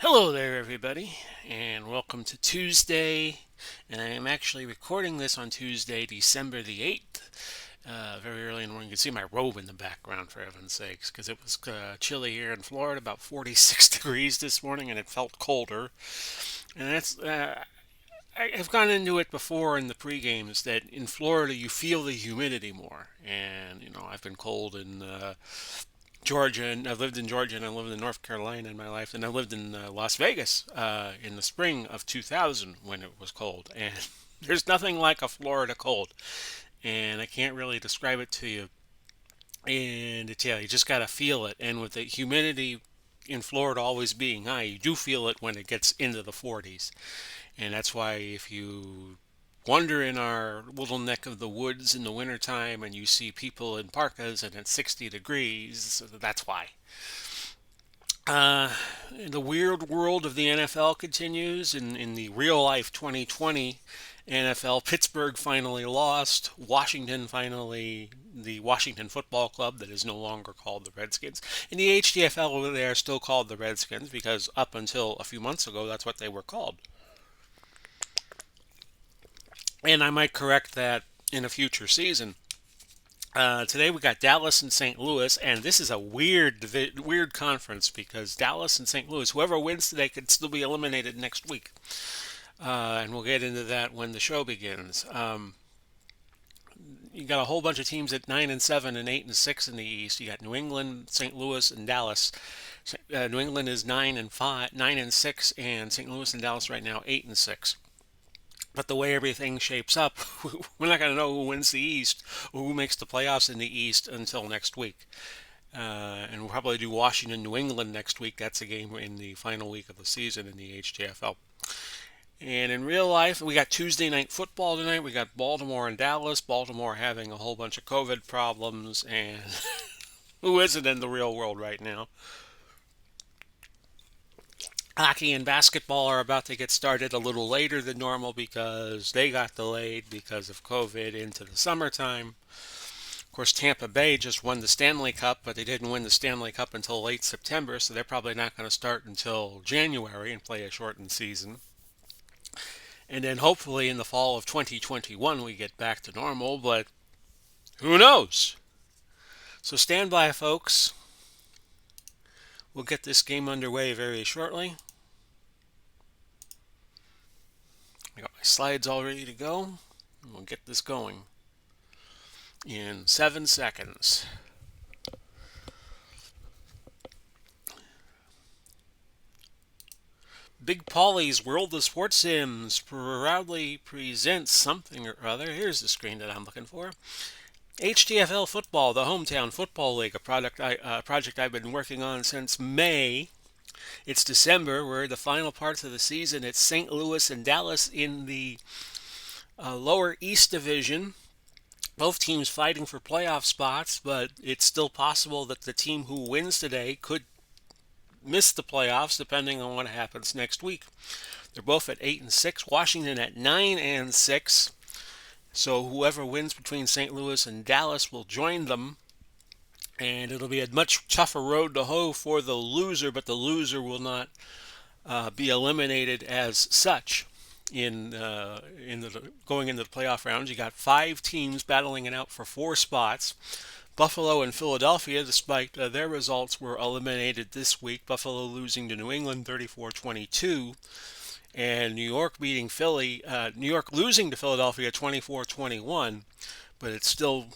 Hello there, everybody, and welcome to Tuesday. And I am actually recording this on Tuesday, December the 8th, very early in the morning. You can see my robe in the background, for heaven's sakes, because it was chilly here in Florida, about 46 degrees this morning, and it felt colder. And I've gone into it before in the pre-games that in Florida you feel the humidity more. And, I've been cold in Georgia, and I've lived in Georgia, and I lived in North Carolina in my life, and I lived in Las Vegas in the spring of 2000 when it was cold. And there's nothing like a Florida cold, and I can't really describe it to you. And yeah, you just gotta feel it. And with the humidity in Florida always being high, you do feel it when it gets into the 40s. And that's why if you wander in our little neck of the woods in the wintertime and you see people in parkas and it's 60 degrees, that's why. Uh, the weird world of the NFL continues. In the real life 2020 NFL, Pittsburgh finally lost. The Washington Football Club, that is no longer called the Redskins. In the HTFL, they are still called the Redskins because up until a few months ago, that's what they were called. And I might correct that in a future season. Today we got Dallas and St. Louis, and this is a weird conference because Dallas and St. Louis, whoever wins today, could still be eliminated next week, and we'll get into that when the show begins. You got a whole bunch of teams at 9-7 and 8-6 in the East. You got New England, St. Louis, and Dallas. New England is 9-5, 9-6, and St. Louis and Dallas right now 8-6. But the way everything shapes up, we're not going to know who wins the East or who makes the playoffs in the East until next week. And we'll probably do Washington, New England next week. That's a game in the final week of the season in the HTFL. And in real life, we got Tuesday night football tonight. We got Baltimore and Dallas. Baltimore having a whole bunch of COVID problems, and who isn't in the real world right now? Hockey and basketball are about to get started a little later than normal because they got delayed because of COVID into the summertime. Of course, Tampa Bay just won the Stanley Cup, but they didn't win the Stanley Cup until late September, so they're probably not going to start until January and play a shortened season. And then hopefully in the fall of 2021 we get back to normal, but who knows? So stand by, folks. We'll get this game underway very shortly. I got my slides all ready to go. We'll get this going in 7 seconds. Big Polly's World of Sports Sims proudly presents something or other. Here's the screen that I'm looking for. HTFL Football, the Hometown Football League, a project I've been working on since May. It's December. We're in the final parts of the season. It's St. Louis and Dallas in the lower East Division. Both teams fighting for playoff spots, but it's still possible that the team who wins today could miss the playoffs depending on what happens next week. They're both at 8-6. Washington at 9-6. So whoever wins between St. Louis and Dallas will join them. And it'll be a much tougher road to hoe for the loser, but the loser will not be eliminated as such in the going into the playoff rounds. You got 5 teams battling it out for 4 spots. Buffalo and Philadelphia, despite their results, were eliminated this week. Buffalo losing to New England 34-22, and New York beating Philly. New York losing to Philadelphia 24-21, but it still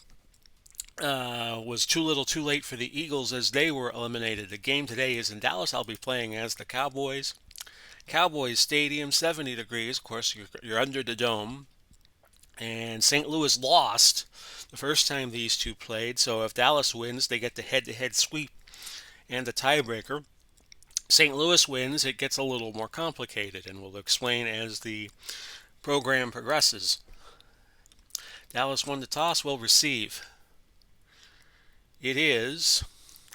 was too little too late for the Eagles as they were eliminated. The game today is in Dallas. I'll be playing as the Cowboys. Cowboys Stadium, 70 degrees. Of course, you're under the dome. And St. Louis lost the first time these two played. So if Dallas wins, they get the head-to-head sweep and the tiebreaker. St. Louis wins, it gets a little more complicated, and we'll explain as the program progresses. Dallas won the toss, will receive. It is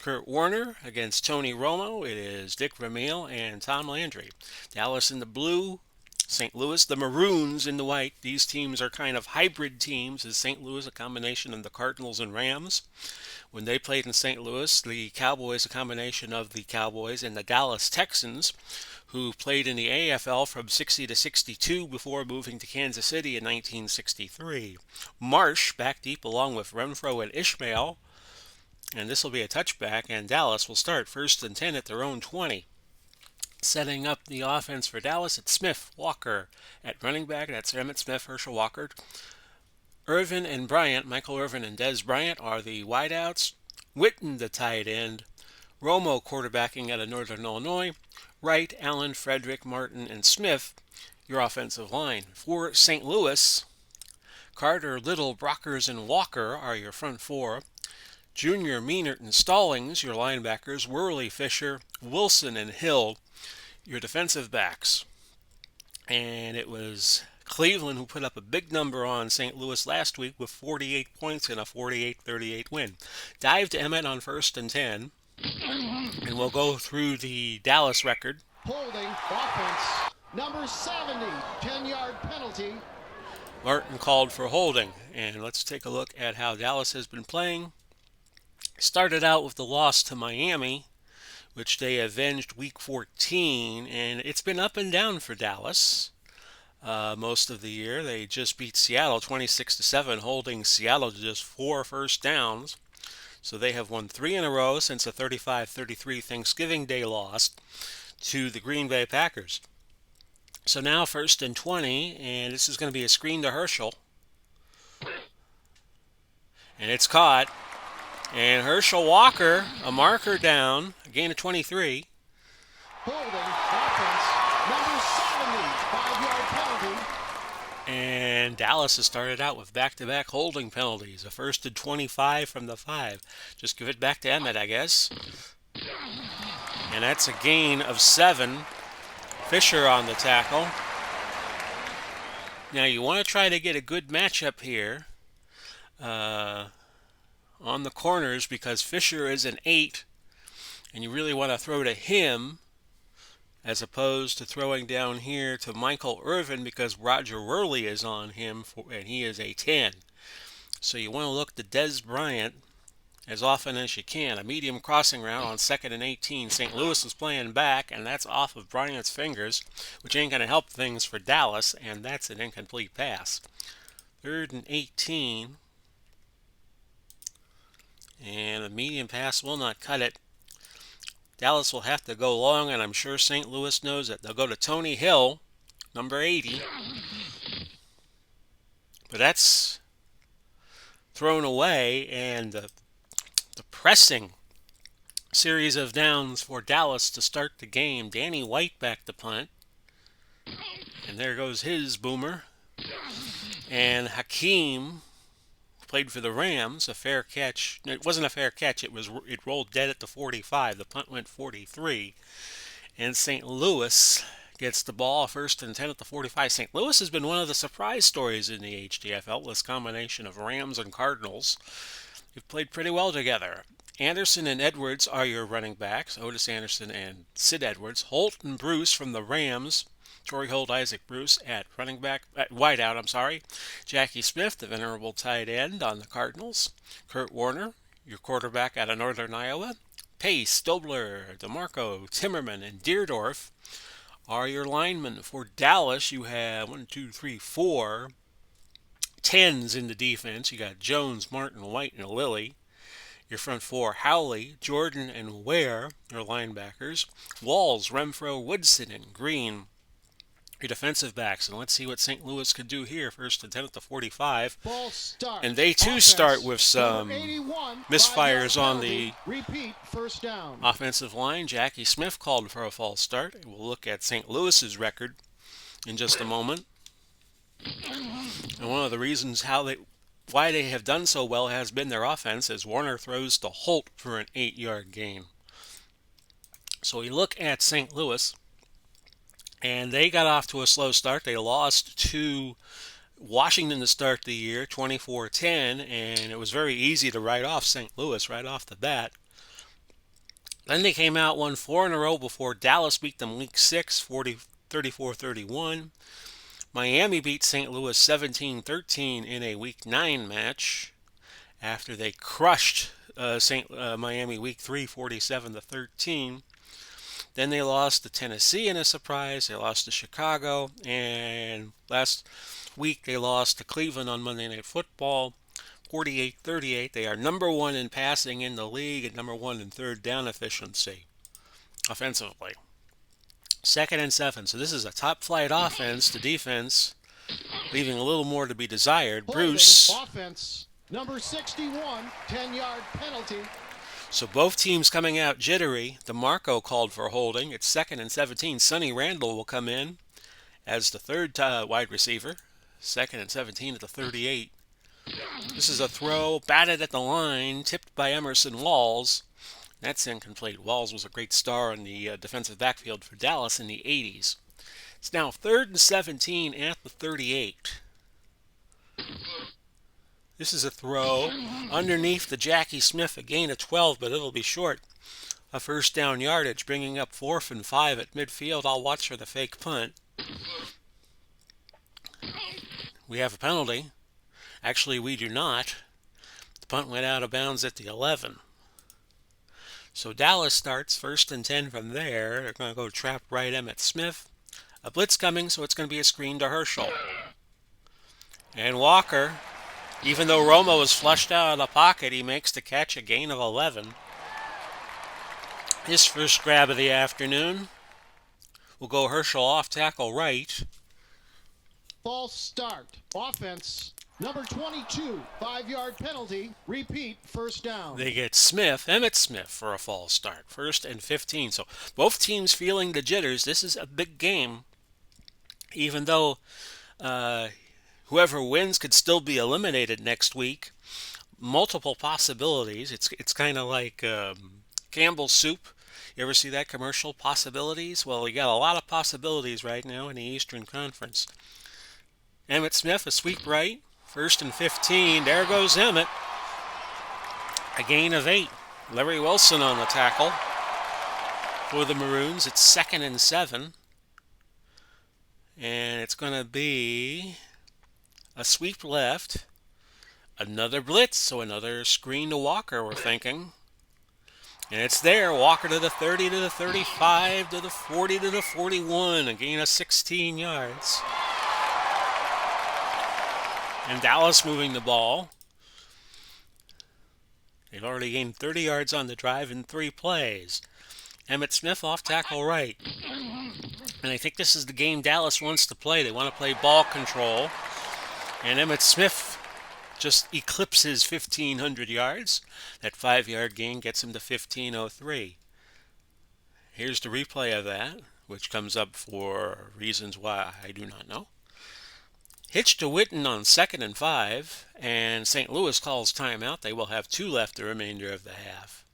Kurt Warner against Tony Romo. It is Dick Vermeil and Tom Landry. Dallas in the blue, St. Louis, the Maroons in the white. These teams are kind of hybrid teams. Is St. Louis a combination of the Cardinals and Rams? When they played in St. Louis, the Cowboys a combination of the Cowboys and the Dallas Texans, who played in the AFL from 60 to 62 before moving to Kansas City in 1963. Marsh back deep along with Renfro and Ishmael, and this will be a touchback, and Dallas will start 1st and 10 at their own 20. Setting up the offense for Dallas, it's Smith, Walker at running back. That's Emmitt Smith, Herschel Walker. Irvin and Bryant, Michael Irvin and Des Bryant are the wideouts. Witten, the tight end. Romo quarterbacking out of Northern Illinois. Wright, Allen, Frederick, Martin, and Smith, your offensive line. For St. Louis, Carter, Little, Brockers, and Walker are your front four. Junior, Meanert, and Stallings, your linebackers. Worley, Fisher, Wilson, and Hill, your defensive backs. And it was Cleveland who put up a big number on St. Louis last week with 48 points in a 48-38 win. Dive to Emmett on 1st and 10. And we'll go through the Dallas record. Holding offense, number 70, 10-yard penalty. Martin called for holding. And let's take a look at how Dallas has been playing. Started out with the loss to Miami, which they avenged week 14, and it's been up and down for Dallas most of the year. They just beat Seattle 26-7, holding Seattle to just 4 first downs. So they have won 3 in a row since a 35-33 Thanksgiving Day loss to the Green Bay Packers. So now 1st and 20, and this is going to be a screen to Herschel. And it's caught. And Herschel Walker, a marker down, a gain of 23. Holding offense, number 70, 5-yard penalty. And Dallas has started out with back-to-back holding penalties. A 1st and 25 from the 5. Just give it back to Emmett, I guess. And that's a gain of 7. Fisher on the tackle. Now you want to try to get a good matchup here on the corners because Fisher is an 8, and you really want to throw to him as opposed to throwing down here to Michael Irvin because Roger Worley is on him and he is a 10. So you want to look to Des Bryant as often as you can. A medium crossing route on 2nd and 18. St. Louis is playing back, and that's off of Bryant's fingers, which ain't going to help things for Dallas, and that's an incomplete pass. 3rd and 18. And a medium pass will not cut it. Dallas will have to go long, and I'm sure St. Louis knows it. They'll go to Tony Hill, number 80. But that's thrown away, and the pressing series of downs for Dallas to start the game. Danny White back to punt. And there goes his boomer. And Hakeem played for the Rams, a fair catch. It wasn't a fair catch. It rolled dead at the 45. The punt went 43. And St. Louis gets the ball 1st and 10 at the 45. St. Louis has been one of the surprise stories in the HTFL. This combination of Rams and Cardinals. They've played pretty well together. Anderson and Edwards are your running backs. Otis Anderson and Sid Edwards. Holt and Bruce from the Rams. Torrey Holt, Isaac Bruce at running back, at wideout, Jackie Smith, the venerable tight end on the Cardinals. Kurt Warner, your quarterback out of Northern Iowa. Pace, Dobler, DeMarco, Timmerman, and Deerdorf are your linemen. For Dallas, you have 4 10s in the defense. You got Jones, Martin, White, and Lilly. Your front 4, Howley, Jordan, and Ware, your linebackers. Walls, Renfro, Woodson, and Green, your defensive backs. And let's see what St. Louis could do here. 1st and 10 at the 45. And they too start with some misfires on the first down. Offensive line. Jackie Smith called for a false start. We'll look at St. Louis's record in just a moment. And one of the reasons why they have done so well has been their offense, as Warner throws to Holt for an 8-yard gain. So we look at St. Louis, and they got off to a slow start. They lost to Washington to start the year, 24-10, and it was very easy to write off St. Louis right off the bat. Then they came out, won 4 in a row before Dallas beat them week 6, 34-31. Miami beat St. Louis 17-13 in a Week 9 match after they crushed Miami Week 3 47-13. Then they lost to Tennessee in a surprise. They lost to Chicago. And last week they lost to Cleveland on Monday Night Football 48-38. They are number one in passing in the league and number one in third down efficiency offensively. 2nd and 7. So this is a top flight offense to defense, leaving a little more to be desired. Bruce. Offense, number 61, 10-yard penalty. So both teams coming out jittery. DeMarco called for holding. It's 2nd and 17. Sonny Randall will come in as the third wide receiver. 2nd and 17 at the 38. This is a throw, batted at the line, tipped by Emerson Walls. That's incomplete. Walls was a great star in the defensive backfield for Dallas in the 80s. It's now 3rd and 17 at the 38. This is a throw underneath the Jackie Smith, a gain of 12, but it'll be short. A first down yardage, bringing up 4th and 5 at midfield. I'll watch for the fake punt. We have a penalty. Actually, we do not. The punt went out of bounds at the 11. So Dallas starts 1st and 10 from there. They're going to go trap right Emmitt Smith. A blitz coming, so it's going to be a screen to Herschel. And Walker, even though Romo is flushed out of the pocket, he makes the catch, a gain of 11. His first grab of the afternoon will go Herschel off tackle right. False start. Offense, number 22, 5-yard penalty. Repeat, first down. They get Emmitt Smith, for a false start. 1st and 15. So both teams feeling the jitters. This is a big game. Even though whoever wins could still be eliminated next week. Multiple possibilities. It's kind of like Campbell's soup. You ever see that commercial, Possibilities? Well, you got a lot of possibilities right now in the Eastern Conference. Emmitt Smith, a sweep right. 1st and 15. There goes Emmitt. A gain of 8. Larry Wilson on the tackle for the Maroons. It's 2nd and 7. And it's going to be a sweep left. Another blitz, so another screen to Walker, we're thinking. And it's there. Walker to the 30, to the 35, to the 40, to the 41. A gain of 16 yards. And Dallas moving the ball. They've already gained 30 yards on the drive in 3 plays. Emmitt Smith off tackle right. And I think this is the game Dallas wants to play. They want to play ball control. And Emmitt Smith just eclipses 1,500 yards. That 5-yard gain gets him to 1,503. Here's the replay of that, which comes up for reasons why I do not know. Hitch to Witten on 2nd and 5, and St. Louis calls timeout. They will have 2 left the remainder of the half.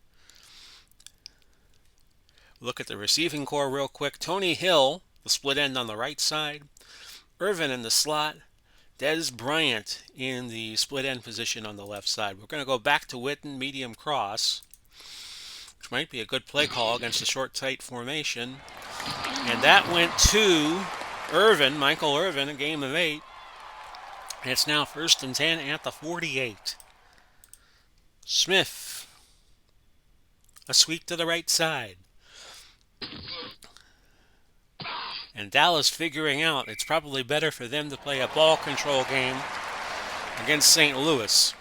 Look at the receiving core real quick. Tony Hill, the split end on the right side. Irvin in the slot. Dez Bryant in the split end position on the left side. We're going to go back to Witten, medium cross, which might be a good play call against a short, tight formation. And that went to Irvin, Michael Irvin, a game of 8. And it's now 1st and 10 at the 48. Smith, a sweep to the right side. And Dallas figuring out it's probably better for them to play a ball control game against St. Louis.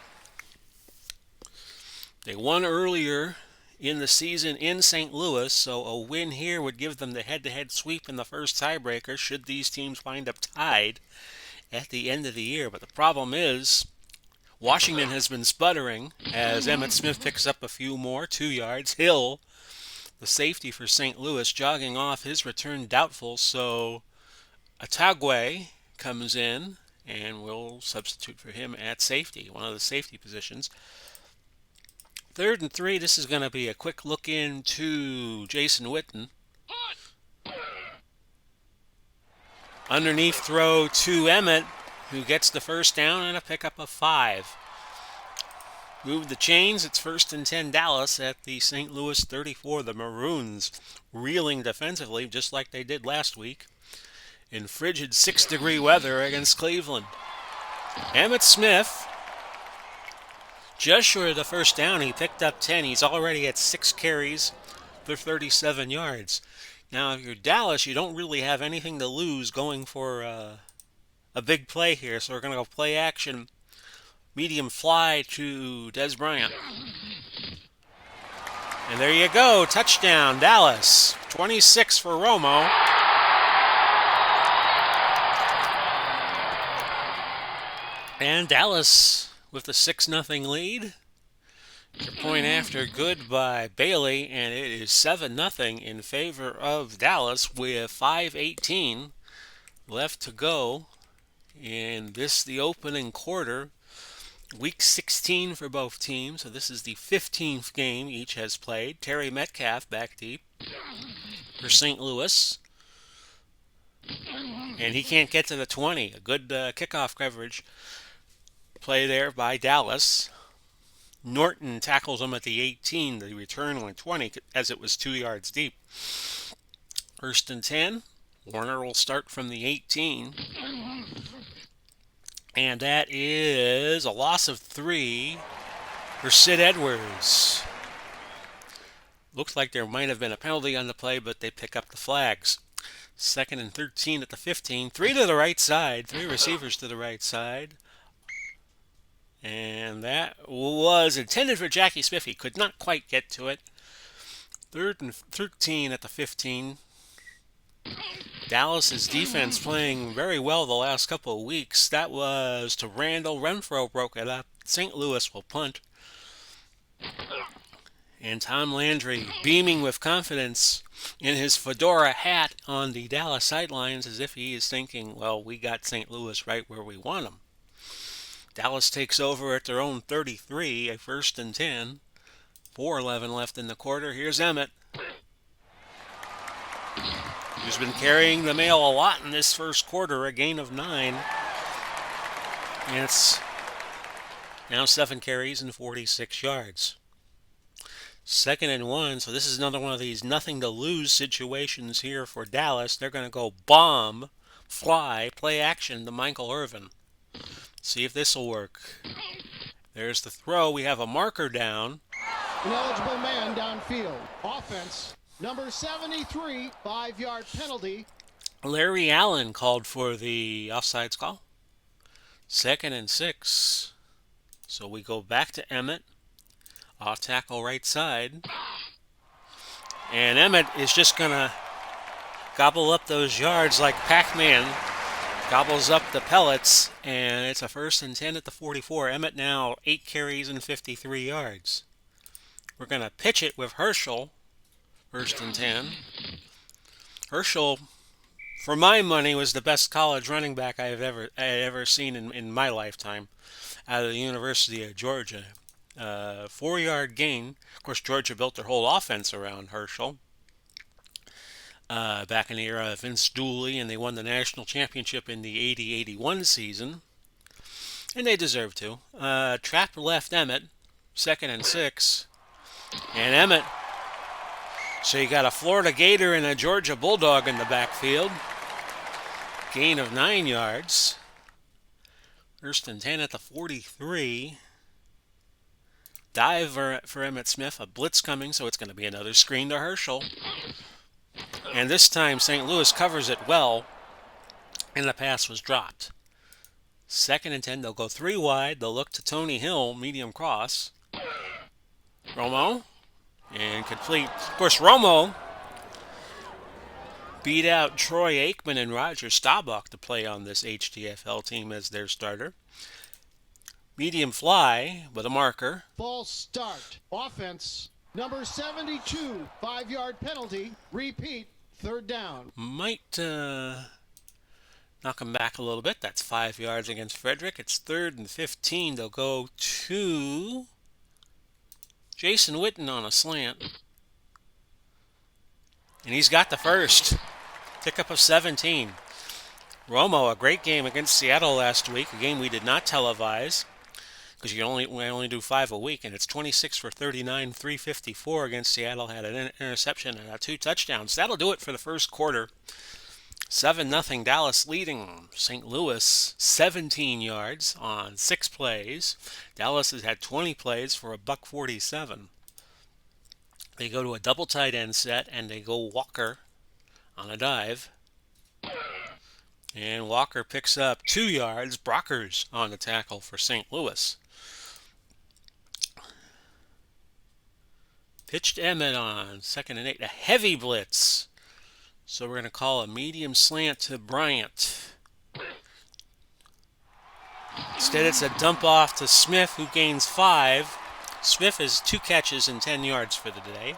They won earlier in the season in St. Louis, so a win here would give them the head-to-head sweep in the first tiebreaker should these teams wind up tied at the end of the year. But the problem is Washington has been sputtering as Emmitt Smith picks up a few more, 2 yards. Hill, the safety for St. Louis, jogging off, his return doubtful, so Atagwe comes in and will substitute for him at safety, one of the safety positions. 3rd and 3, this is going to be a quick look into Jason Witten. Underneath throw to Emmitt, who gets the first down and a pickup of 5. Move the chains. It's 1st and 10 Dallas at the St. Louis 34. The Maroons reeling defensively just like they did last week in frigid 6-degree weather against Cleveland. Emmitt Smith, just short of the first down, he picked up 10. He's already at 6 carries for 37 yards. Now, if you're Dallas, you don't really have anything to lose going for a big play here. So we're going to go play action. Medium fly to Des Bryant. And there you go. Touchdown, Dallas. 26 for Romo. And Dallas with the 6-0 lead. Your point after good by Bailey, and it is 7-0 in favor of Dallas with 5:18 left to go in the opening quarter. Week 16 for both teams, so this is the 15th game each has played. Terry Metcalf back deep for St. Louis. And he can't get to the 20. A good kickoff coverage play there by Dallas. Norton tackles him at the 18. The return on 20 as it was 2 yards deep. 1st and 10. Warner will start from the 18. And that is a loss of 3 for Sid Edwards. Looks like there might have been a penalty on the play, but they pick up the flags. 2nd and 13 at the 15. 3 to the right side. 3 receivers to the right side. And that was intended for Jackie Smith. He could not quite get to it. 3rd and 13 at the 15. Dallas's defense playing very well the last couple of weeks. That was to Randall. Renfro broke it up. St. Louis will punt. And Tom Landry beaming with confidence in his fedora hat on the Dallas sidelines as if he is thinking, well, we got St. Louis right where we want them. Dallas takes over at their own 33, a 1st and 10. 4:11 left in the quarter. Here's Emmitt, who's been carrying the mail a lot in this first quarter, a gain of 9. And it's now 7 carries and 46 yards. 2nd and 1, so this is another one of these nothing to lose situations here for Dallas. They're going to go bomb, fly, play action to Michael Irvin. See if this will work. There's the throw. We have a marker down. An eligible man downfield. Offense, number 73, 5-yard penalty. Larry Allen called for the offsides call. 2nd and 6. So we go back to Emmitt. Off tackle right side. And Emmitt is just going to gobble up those yards like Pac-Man gobbles up the pellets, and it's a 1st and 10 at the 44. Emmitt now 8 carries and 53 yards. We're going to pitch it with Herschel, 1st and 10. Herschel, for my money, was the best college running back I had ever seen in my lifetime out of the University of Georgia. 4-yard gain. Of course, Georgia built their whole offense around Herschel. Back in the era of Vince Dooley, and they won the national championship in the 80-81 season. And they deserve to. Trapped left Emmitt, 2nd and 6. And Emmitt, so you got a Florida Gator and a Georgia Bulldog in the backfield. Gain of 9 yards. 1st and 10 at the 43. Dive for Emmitt Smith. A blitz coming, so it's going to be another screen to Herschel. And this time St. Louis covers it well, and the pass was dropped. 2nd and 10, they'll go 3 wide. They'll look to Tony Hill, medium cross. Romo, and complete. Of course, Romo beat out Troy Aikman and Roger Staubach to play on this HTFL team as their starter. Medium fly with a marker. False start. Offense, number 72, 5-yard penalty. Repeat, 3rd down. Might knock him back a little bit. That's 5 yards against Frederick. It's 3rd and 15. They'll go to Jason Witten on a slant. And he's got the first. Pickup of 17. Romo, a great game against Seattle last week, a game we did not televise. because we only do 5 a week, and it's 26 for 39, 354 against Seattle. Had an interception and 2 touchdowns. That'll do it for the first quarter. 7-0 Dallas leading St. Louis 17 yards on 6 plays. Dallas has had 20 plays for a $147. They go to a double tight end set and they go Walker on a dive. And Walker picks up 2 yards. Brockers on the tackle for St. Louis. Pitched Emmett on 2nd and 8. A heavy blitz. So we're going to call a medium slant to Bryant. Instead, it's a dump off to Smith, who gains 5. Smith has 2 catches and 10 yards for the day.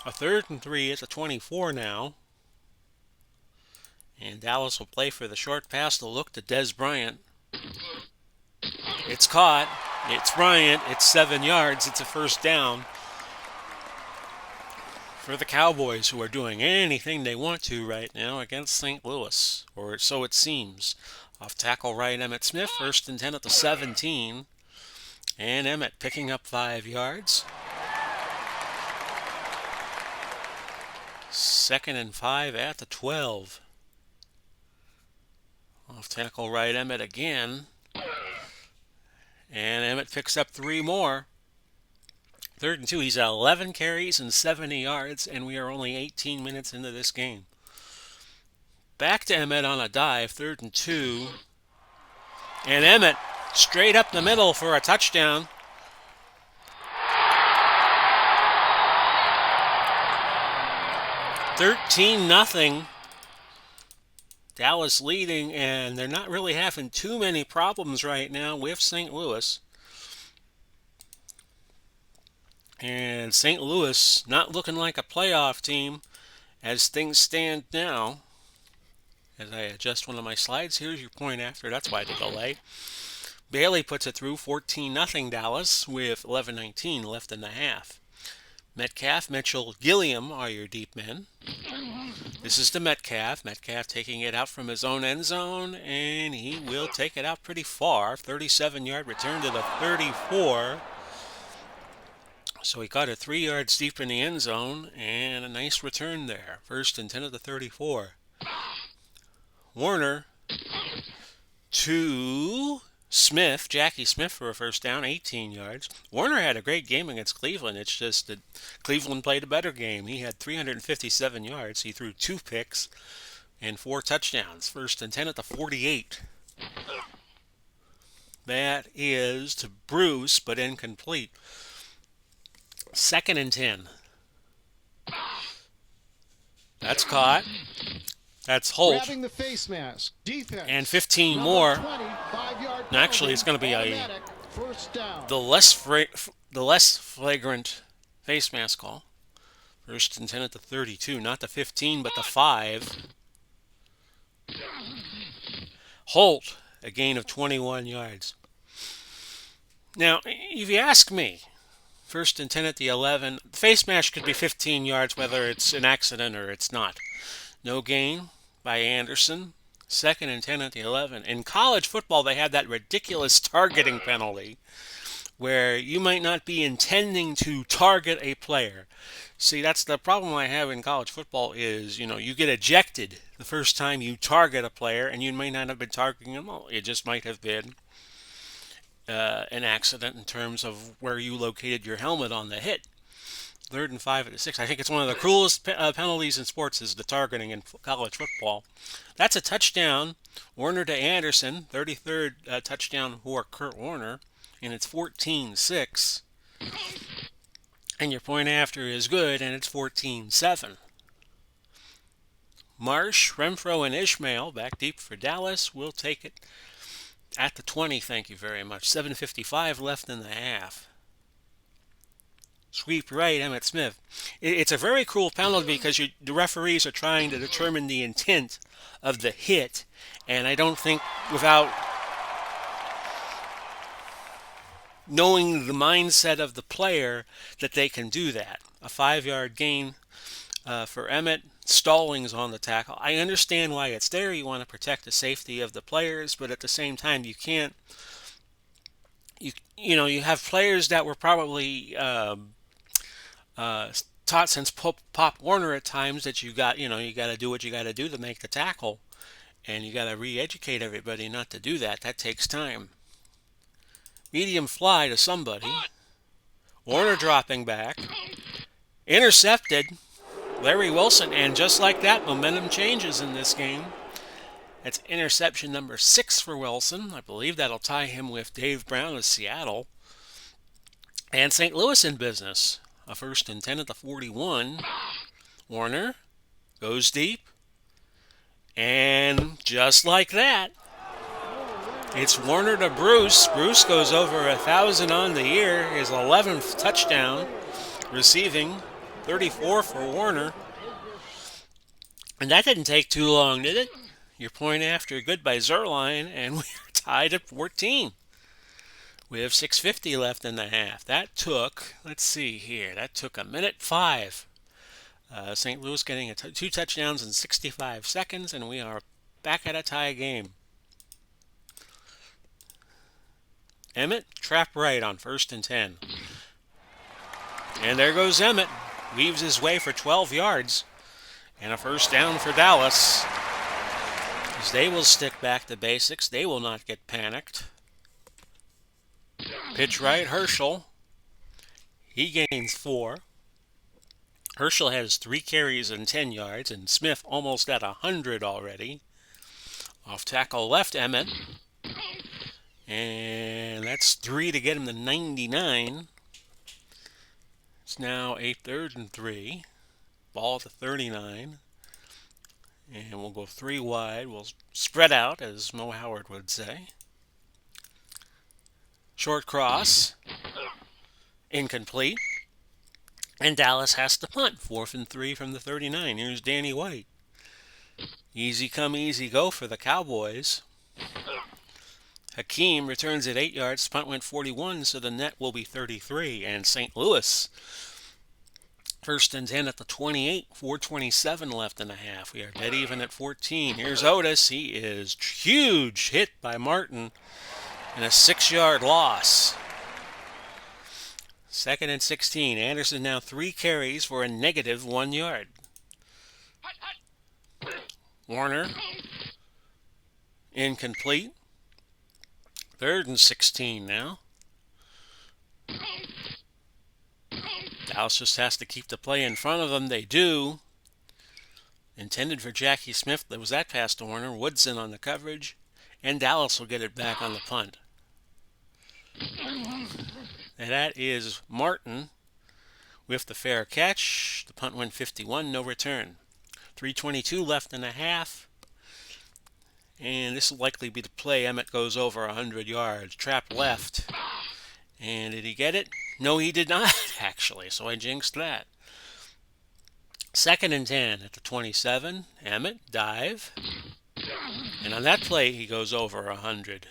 A 3rd and 3 at the 24 now. And Dallas will play for the short pass to look to Des Bryant. It's caught. It's Bryant. It's 7 yards. It's a first down for the Cowboys, who are doing anything they want to right now against St. Louis, or so it seems. Off tackle right, Emmitt Smith, 1st and 10 at the 17. And Emmett picking up 5 yards. 2nd and 5 at the 12. Off tackle right, Emmett again. And Emmett picks up 3 more. 3rd and 2. He's at 11 carries and 70 yards, and we are only 18 minutes into this game. Back to Emmett on a dive, 3rd and 2. And Emmett straight up the middle for a touchdown. $13-0. Dallas leading, and they're not really having too many problems right now with St. Louis. And St. Louis not looking like a playoff team as things stand now. As I adjust one of my slides, here's your point after. That's why the delay. Bailey puts it through 14-0 Dallas with 11:19 left in the half. Metcalf, Mitchell, Gilliam are your deep men. This is to Metcalf. Metcalf taking it out from his own end zone, and he will take it out pretty far. 37-yard return to the 34. So he got it 3 yards deep in the end zone, and a nice return there. 1st and 10 at the 34. Warner to Smith, Jackie Smith for a first down, 18 yards. Warner had a great game against Cleveland. It's just that Cleveland played a better game. He had 357 yards. He threw 2 picks and 4 touchdowns. 1st and 10 at the 48. That is to Bruce, but incomplete. 2nd and 10. That's caught. That's Holt. Grabbing the face mask. Defense. And 15 more. 20, 5-yard No, actually, it's going to be first down. the less flagrant face mask call. 1st and 10 at the 32. Not the 15, but the 5. Holt, a gain of 21 yards. Now, if you ask me, 1st and 10 at the 11. The face mask could be 15 yards, whether it's an accident or it's not. No gain by Anderson. 2nd and 10 at the 11. In college football, they had that ridiculous targeting penalty where you might not be intending to target a player. See, that's the problem I have in college football is, you get ejected the first time you target a player, and you may not have been targeting them. It just might have been an accident in terms of where you located your helmet on the hit. 3rd and 5 at the 6. I think it's one of the cruelest penalties in sports is the targeting in college football. That's a touchdown. Warner to Anderson. 33rd touchdown for Kurt Warner. And it's 14-6. And your point after is good, and it's 14-7. Marsh, Renfro, and Ishmael back deep for Dallas. We'll take it at the 20, thank you very much. 7:55 left in the half. Sweep right, Emmitt Smith. It's a very cruel penalty because the referees are trying to determine the intent of the hit, and I don't think without knowing the mindset of the player that they can do that. A 5-yard gain for Emmett. Stallings on the tackle. I understand why it's there. You want to protect the safety of the players, but at the same time, you can't you have players that were probably uh, taught since Pop Warner at times that you got to do what you got to do to make the tackle, and you got to re-educate everybody not to do that. That takes time. Medium fly to somebody. Warner dropping back. Intercepted. Larry Wilson, and just like that, momentum changes in this game. That's interception number 6 for Wilson. I believe that'll tie him with Dave Brown of Seattle. And St. Louis in business. A 1st and 10 at the 41. Warner goes deep. And just like that, it's Warner to Bruce. Bruce goes over 1,000 on the year. His 11th touchdown. Receiving 34 for Warner. And that didn't take too long, did it? Your point after good by Zerline, and we're tied at 14. We have 6:50 left in the half. That took, let's see here, that took a minute 5. St. Louis getting 2 touchdowns in 65 seconds, and we are back at a tie game. Emmett, trap right on 1st and 10. And there goes Emmett. Weaves his way for 12 yards. And a 1st down for Dallas. As they will stick back to basics. They will not get panicked. Pitch right, Herschel. He gains 4. Herschel has 3 carries and 10 yards, and Smith almost at 100 already. Off tackle left, Emmett. And that's 3 to get him to 99. It's now a 3rd and 3. Ball to 39. And we'll go 3 wide. We'll spread out, as Mo Howard would say. Short cross. Incomplete. And Dallas has to punt. 4th and 3 from the 39. Here's Danny White. Easy come, easy go for the Cowboys. Hakeem returns at 8 yards. Punt went 41, so the net will be 33. And St. Louis, 1st and 10 at the 28. 4:27 left in the half. We are dead even at 14. Here's Otis. He is huge. Hit by Martin. And a 6-yard loss. 2nd and 16. Anderson now 3 carries for a negative 1 yard. Warner. Incomplete. 3rd and 16 now. Dallas just has to keep the play in front of them. They do. Intended for Jackie Smith. There was that pass to Warner. Woodson on the coverage. And Dallas will get it back on the punt. And that is Martin with the fair catch. The punt went 51, no return. 3:22 left in the half. And this will likely be the play. Emmett goes over 100 yards. Trap left. And did he get it? No, he did not, actually. So I jinxed that. 2nd and 10 at the 27. Emmett, dive. And on that play, he goes over 100.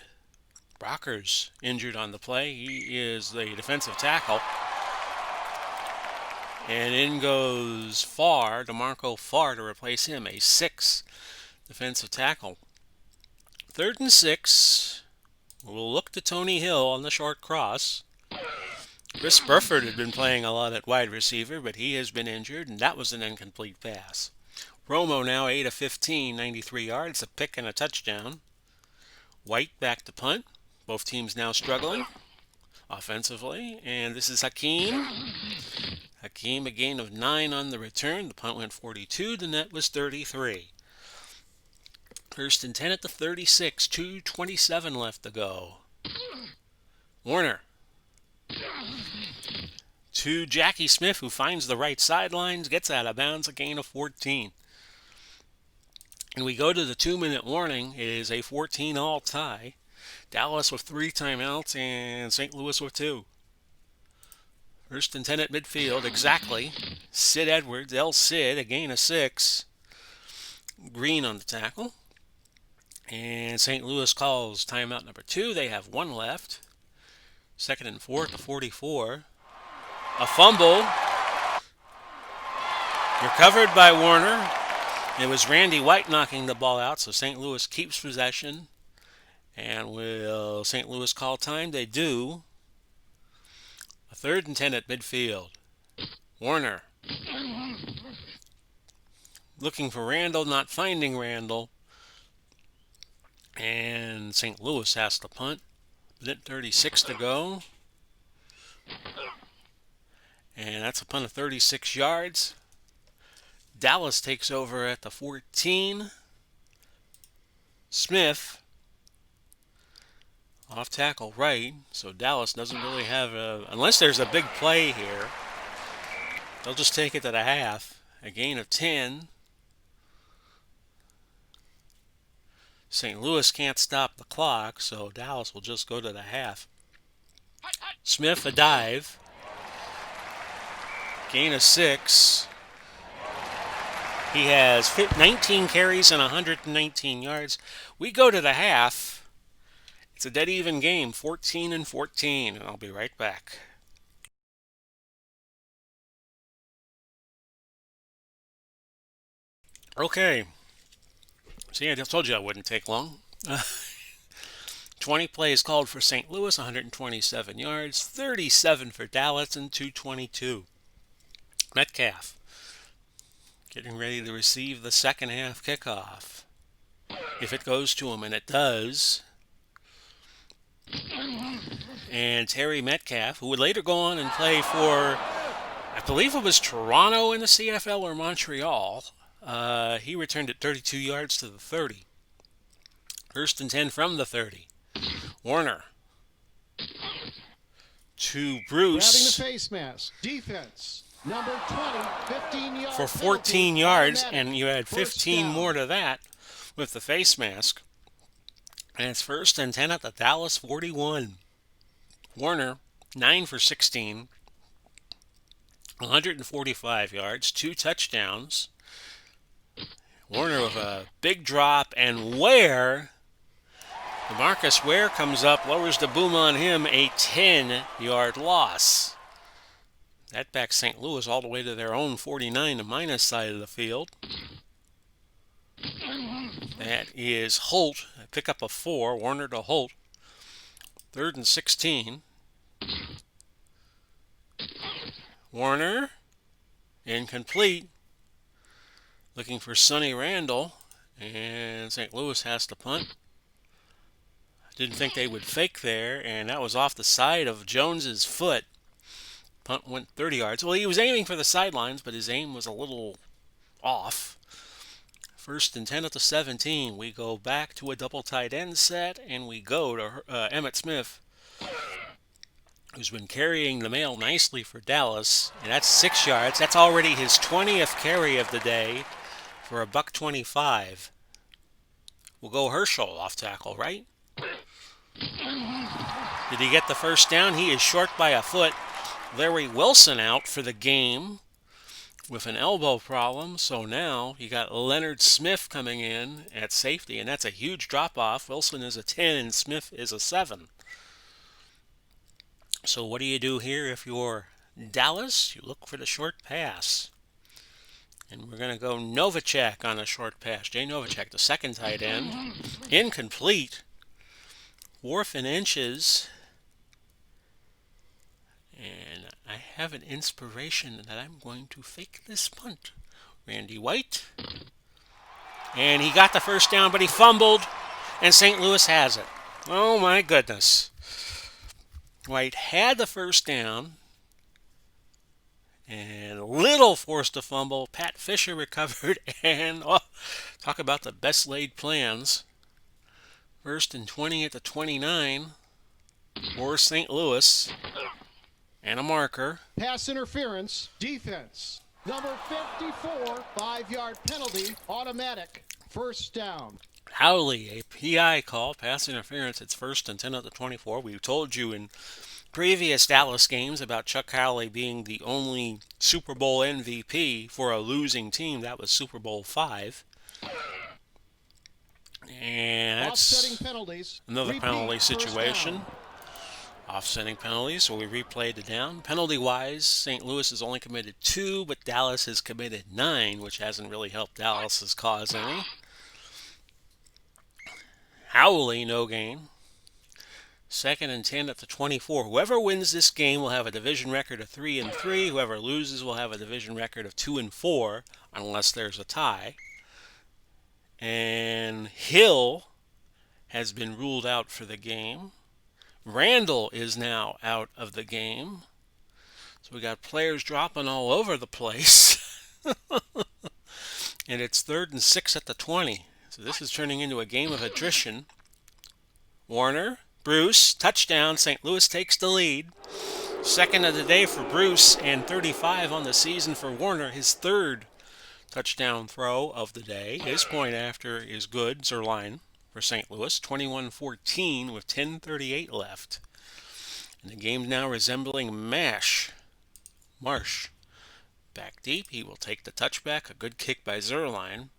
Brockers injured on the play. He is the defensive tackle. And in goes Farr, DeMarco Farr, to replace him, a 6 defensive tackle. 3rd and 6. We'll look to Tony Hill on the short cross. Chris Burford had been playing a lot at wide receiver, but he has been injured, and that was an incomplete pass. Romo now 8 of 15, 93 yards, a pick and a touchdown. White back to punt. Both teams now struggling offensively. And this is Hakeem. Hakeem, a gain of 9 on the return. The punt went 42. The net was 33. 1st and 10 at the 36. 2:27 left to go. Warner. To Jackie Smith, who finds the right sidelines, gets out of bounds, a gain of 14. And we go to the 2-minute warning. It is a 14-all tie. Dallas with 3 timeouts and St. Louis with 2. 1st and 10 at midfield, exactly. Sid Edwards, El Cid, a gain of 6. Green on the tackle. And St. Louis calls timeout number 2. They have 1 left. 2nd and 4 at the 44. A fumble. Recovered by Warner. It was Randy White knocking the ball out, so St. Louis keeps possession. And will St. Louis call time? They do. A 3rd and 10 at midfield. Warner looking for Randall, not finding Randall. And St. Louis has to punt. Minute 36 to go. And that's a punt of 36 yards. Dallas takes over at the 14. Smith off tackle right. So Dallas doesn't really have unless there's a big play here, they'll just take it to the half. A gain of 10. St. Louis can't stop the clock, so Dallas will just go to the half. Smith a dive. Gain of 6. He has 19 carries and 119 yards. We go to the half. It's a dead even game, 14-14, and I'll be right back. Okay. See, I just told you I wouldn't take long. 20 plays called for St. Louis, 127 yards, 37 for Dallas, and 222. Metcalf getting ready to receive the second half kickoff. If it goes to him, and it does. And Terry Metcalf, who would later go on and play for, I believe it was Toronto in the CFL or Montreal, he returned it 32 yards to the 30. 1st and 10 from the 30. Warner to Bruce. Grabbing the face mask. Defense. Number 20, 15 yards. For 14 yards, and you add 15 more to that with the face mask. And it's 1st and 10 at the Dallas 41. Warner, 9 for 16. 145 yards, 2 touchdowns. Warner with a big drop, and Ware, DeMarcus Ware comes up, lowers the boom on him, a 10-yard loss. That backs St. Louis all the way to their own 49 to minus side of the field. That is Holt, a pickup of 4, Warner to Holt. 3rd and 16. Warner, incomplete. Looking for Sonny Randall, and St. Louis has to punt. Didn't think they would fake there, and that was off the side of Jones's foot. Punt went 30 yards. Well, he was aiming for the sidelines, but his aim was a little off. 1st and 10 at the 17. We go back to a double tight end set, and we go to Emmitt Smith, who's been carrying the mail nicely for Dallas, and that's 6 yards. That's already his 20th carry of the day for a $125. We'll go Herschel off tackle, right? Did he get the first down? He is short by a foot. Larry Wilson out for the game with an elbow problem. So now you got Leonard Smith coming in at safety, and that's a huge drop-off. Wilson is a 10 and Smith is a 7. So what do you do here if you're Dallas? You look for the short pass. And we're going to go Novacek on a short pass. Jay Novacek, the second tight end. Incomplete. 4th and inches. And I have an inspiration that I'm going to fake this punt. Randy White. And he got the first down, but he fumbled. And St. Louis has it. Oh my goodness. White had the first down. And Little forced a fumble. Pat Fisher recovered. And talk about the best laid plans. 1st and 20 at the 29 for St. Louis. And a marker. Pass interference. Defense. Number 54, 5-yard penalty. Automatic. 1st down. Howley, a PI call. Pass interference. It's 1st and 10 at the 24. We told you in previous Dallas games about Chuck Howley being the only Super Bowl MVP for a losing team. That was Super Bowl 5. And that's penalties. another penalty situation. Offsetting penalties, so we replayed the down. Penalty-wise, St. Louis has only committed 2, but Dallas has committed 9, which hasn't really helped Dallas's cause any. Howley, no gain. Second and 10 at the 24. Whoever wins this game will have a division record of 3-3. Whoever loses will have a division record of 2-4, unless there's a tie. And Hill has been ruled out for the game. Randall is now out of the game. So we got players dropping all over the place. And it's 3rd and 6 at the 20. So this is turning into a game of attrition. Warner, Bruce, touchdown. St. Louis takes the lead. Second of the day for Bruce and 35 on the season for Warner. His third touchdown throw of the day. His point after is good. Zerline for St. Louis. 21-14 with 10:38 left. And the game now resembling Marsh. Back deep. He will take the touchback. A good kick by Zerline.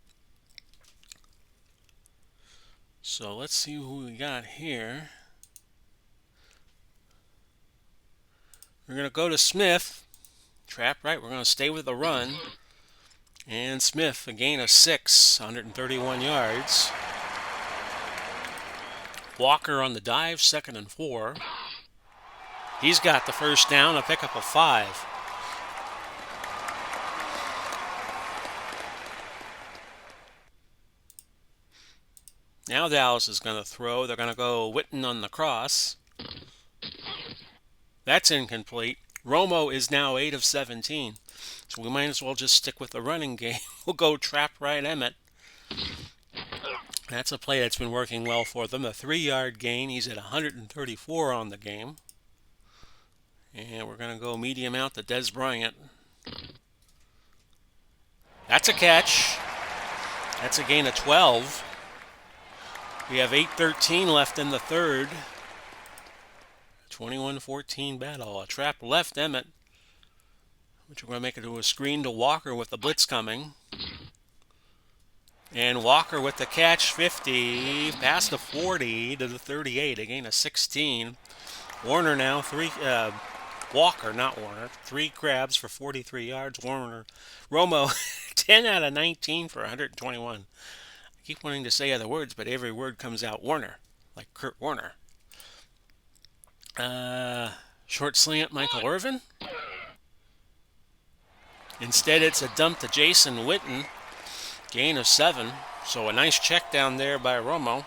So let's see who we got here. We're going to go to Smith. Trap right. We're going to stay with the run. And Smith, a gain of 6, 131 yards. Walker on the dive, 2nd and 4. He's got the first down, a pickup of 5. Now Dallas is going to throw. They're going to go Witten on the cross. That's incomplete. Romo is now 8 of 17. So we might as well just stick with the running game. We'll go trap right Emmett. That's a play that's been working well for them. A 3-yard gain. He's at 134 on the game. And we're going to go medium out to Des Bryant. That's a catch. That's a gain of 12. We have 8:13 left in the third. 21-14 battle. A trap left Emmett, which we're going to make it to a screen to Walker with the blitz coming. And Walker with the catch, 50, past the 40 to the 38, a gain of 16. Warner now, Walker, not Warner, 3 grabs for 43 yards. Romo, 10 out of 19 for 121. I keep wanting to say other words, but every word comes out Warner, like Kurt Warner. Short slant, Michael Irvin. Instead, it's a dump to Jason Witten. Gain of 7. So a nice check down there by Romo.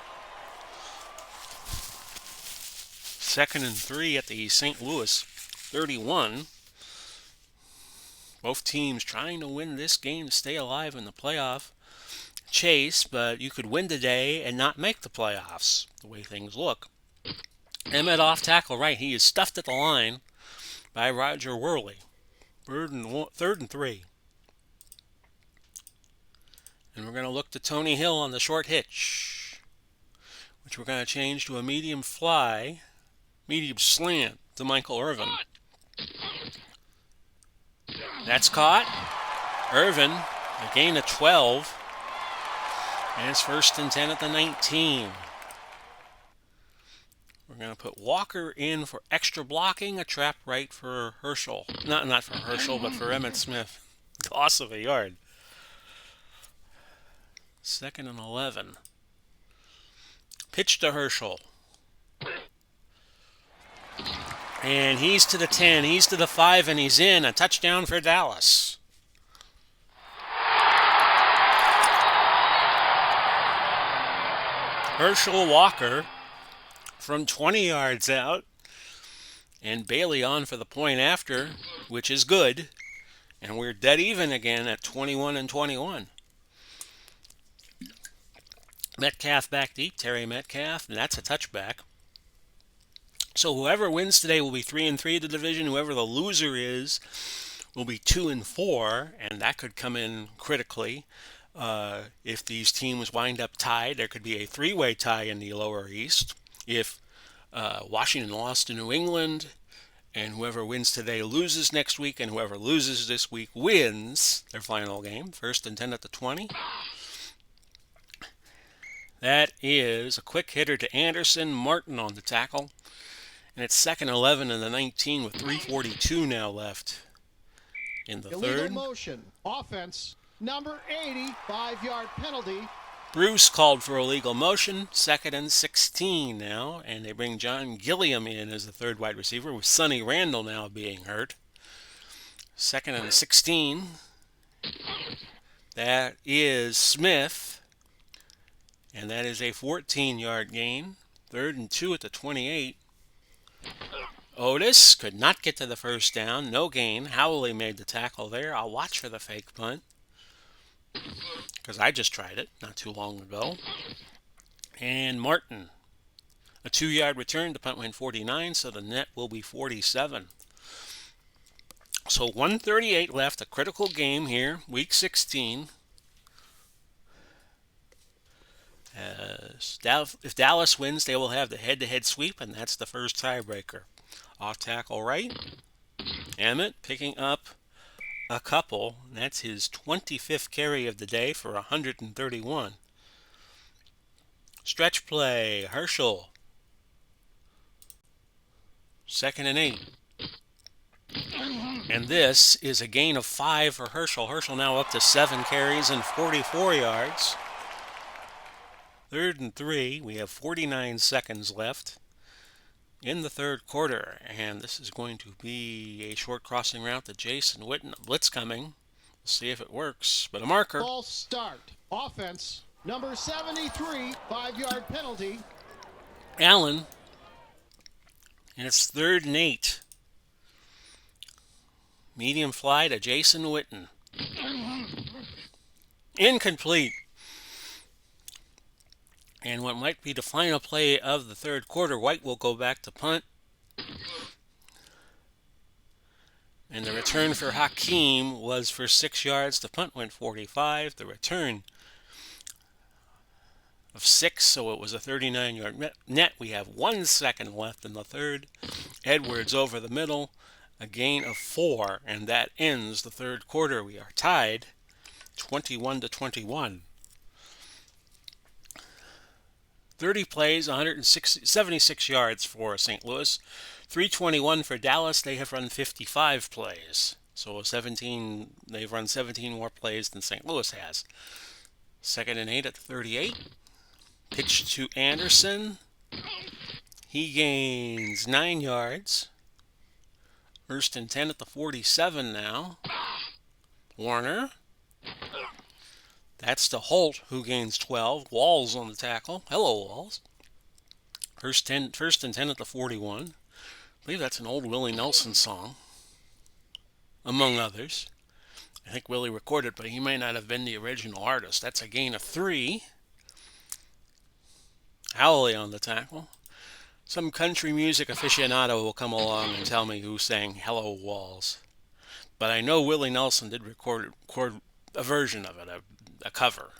2nd and 3 at the St. Louis 31. Both teams trying to win this game to stay alive in the playoff chase, but you could win today and not make the playoffs, the way things look. Emmett off tackle right. He is stuffed at the line by Roger Worley. 3rd and 3. And we're going to look to Tony Hill on the short hitch, which we're going to change to a medium slant to Michael Irvin. That's caught. Irvin, a gain of 12. And it's 1st and 10 at the 19. We're going to put Walker in for extra blocking, a trap right for Herschel. Not for Herschel, but for Emmitt Smith. Loss of a yard. 2nd and 11. Pitch to Herschel. And he's to the 10, he's to the 5, and he's in. A touchdown for Dallas. Herschel Walker from 20 yards out. And Bailey on for the point after, which is good. And we're dead even again at 21-21. Metcalf back deep, Terry Metcalf, and that's a touchback. So whoever wins today will be 3-3 in the division. Whoever the loser is will be 2-4, and that could come in critically. If these teams wind up tied, there could be a 3-way tie in the lower east. If Washington lost to New England, and whoever wins today loses next week, and whoever loses this week wins their final game. 1st and 10 at the 20. That is a quick hitter to Anderson. Martin on the tackle. And it's 2nd 11 and the 19 with 3:42 now left in the Illegal third. motion. Offense. Number 80. 5-yard penalty. Bruce called for a legal motion, 2nd and 16 now, and they bring John Gilliam in as the third wide receiver, with Sonny Randall now being hurt. 2nd and 16. That is Smith, and that is a 14-yard gain. 3rd and 2 at the 28. Otis could not get to the first down. No gain. Howley made the tackle there. I'll watch for the fake punt, because I just tried it not too long ago. And Martin, a 2-yard return. The punt went 49, so the net will be 47. So 138 left, a critical game here, Week 16. If Dallas wins, they will have the head-to-head sweep, and that's the first tiebreaker. Off tackle right. Emmett picking up a couple. That's his 25th carry of the day for 131. Stretch play, Herschel. 2nd and 8. And this is a gain of 5 for Herschel. Herschel now up to 7 carries and 44 yards. 3rd and 3. We have 49 seconds left in the third quarter. And this is going to be a short crossing route to Jason Witten. A blitz coming. We'll see if it works. But a marker. False start. Offense, number 73, 5-yard penalty. Allen. And it's 3rd and 8. Medium fly to Jason Witten. Incomplete. And what might be the final play of the third quarter, White will go back to punt. And the return for Hakeem was for 6 yards. The punt went 45. The return of 6, so it was a 39-yard net. We have 1 second left in the third. Edwards over the middle. A gain of 4, and that ends the third quarter. We are tied 21-21. 30 plays, 176 yards for St. Louis. 321 for Dallas. They have run 55 plays. So they've run 17 more plays than St. Louis has. 2nd and 8 at the 38. Pitch to Anderson. He gains 9 yards. 1st and 10 at the 47 now. Warner. That's to Holt, who gains 12. Walls on the tackle. Hello, Walls. First and 10 at the 41. I believe that's an old Willie Nelson song, among others. I think Willie recorded, but he may not have been the original artist. That's a gain of 3. Howley on the tackle. Some country music aficionado will come along and tell me who sang Hello Walls. But I know Willie Nelson did record a version of it, a cover.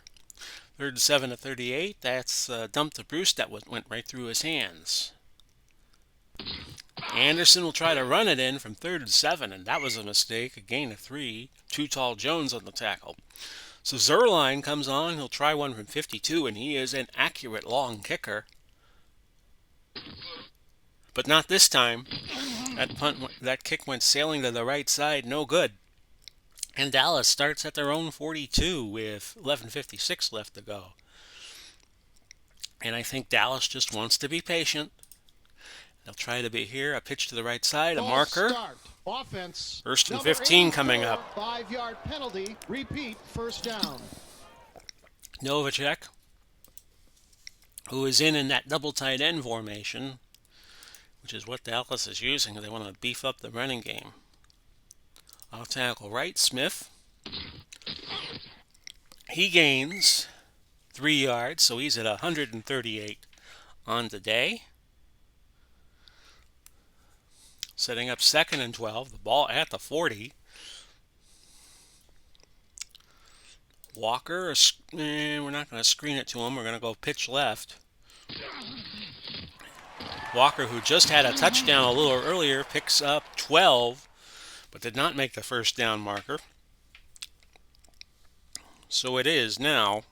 3rd and 7 at 38. That's dumped to Bruce. That went right through his hands. Anderson will try to run it in from 3rd and 7, and that was a mistake. A gain of 3. Too Tall Jones on the tackle. So Zerline comes on. He'll try one from 52, and he is an accurate long kicker. But not this time. That kick went sailing to the right side. No good. And Dallas starts at their own 42 with 11:56 left to go. And I think Dallas just wants to be patient. They'll try to be here. A pitch to the right side, a marker. Start. Offense. 1st and 15 coming up. 5-yard penalty. Repeat, first down. Novacek, who is in that double tight end formation, which is what Dallas is using. They want to beef up the running game. Off tackle right, Smith. He gains 3 yards, so he's at 138 on the day. Setting up 2nd and 12. The ball at the 40. Walker, we're not going to screen it to him. We're going to go pitch left. Walker, who just had a touchdown a little earlier, picks up 12, but did not make the first down marker. So it is now,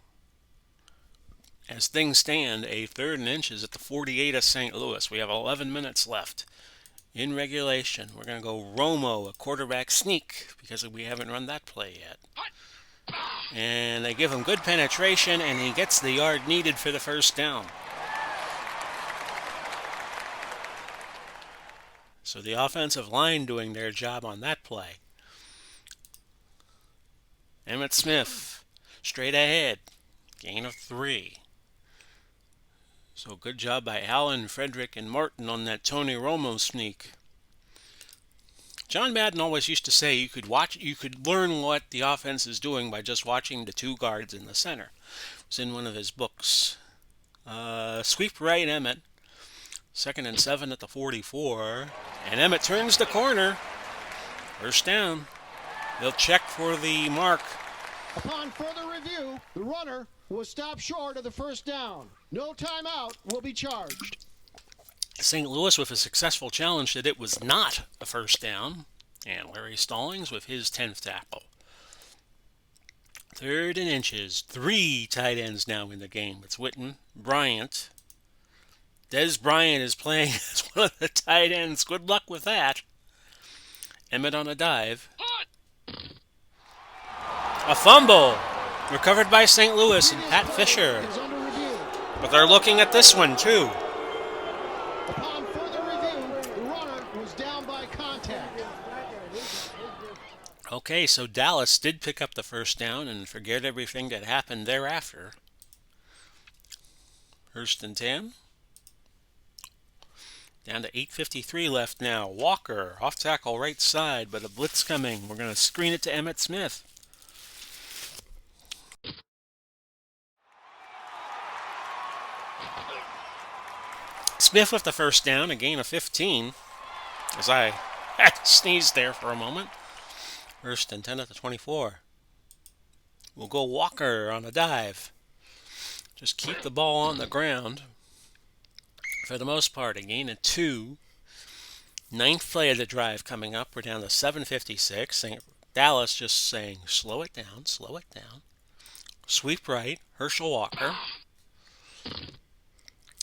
as things stand, a 3rd and inches at the 48 of St. Louis. We have 11 minutes left in regulation. We're going to go Romo, a quarterback sneak, because we haven't run that play yet. And they give him good penetration, and he gets the yard needed for the first down. So the offensive line doing their job on that play. Emmitt Smith, straight ahead, gain of 3. So good job by Allen, Frederick, and Martin on that Tony Romo sneak. John Madden always used to say you could learn what the offense is doing by just watching the 2 guards in the center. It's in one of his books. Sweep right, Emmitt. 2nd and 7 at the 44. And Emmitt turns the corner. First down. They'll check for the mark. Upon further review, the runner was stopped short of the first down. No timeout will be charged. St. Louis with a successful challenge that it was not a first down. And Larry Stallings with his 10th tackle. 3rd and inches. 3 tight ends now in the game. It's Witten, Bryant. Dez Bryant is playing as one of the tight ends. Good luck with that. Emmitt on a dive. A fumble. Recovered by St. Louis and Pat Fisher. But they're looking at this one too. Upon further review, the runner was down by contact. Okay, so Dallas did pick up the first down and forget everything that happened thereafter. 1st and 10. Down to 8:53 left now. Walker, off tackle right side, but a blitz coming. We're going to screen it to Emmitt Smith. Smith with the first down, a gain of 15. As I had to sneeze there for a moment. 1st and 10 at the 24. We'll go Walker on a dive. Just keep the ball on the ground. For the most part, a gain of 2. 9th play of the drive coming up. We're down to 7:56. Dallas just saying, slow it down, slow it down. Sweep right, Herschel Walker.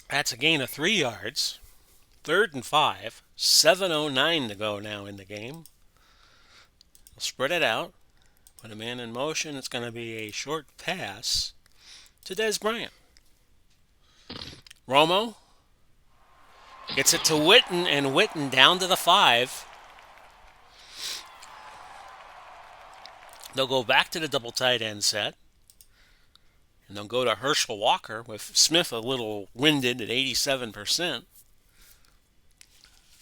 That's a gain of 3 yards. 3rd and 5. 7:09 to go now in the game. We'll spread it out. Put a man in motion. It's going to be a short pass to Dez Bryant. Romo gets it to Witten, and Witten down to the 5. They'll go back to the double tight end set. And they'll go to Herschel Walker with Smith a little winded at 87%.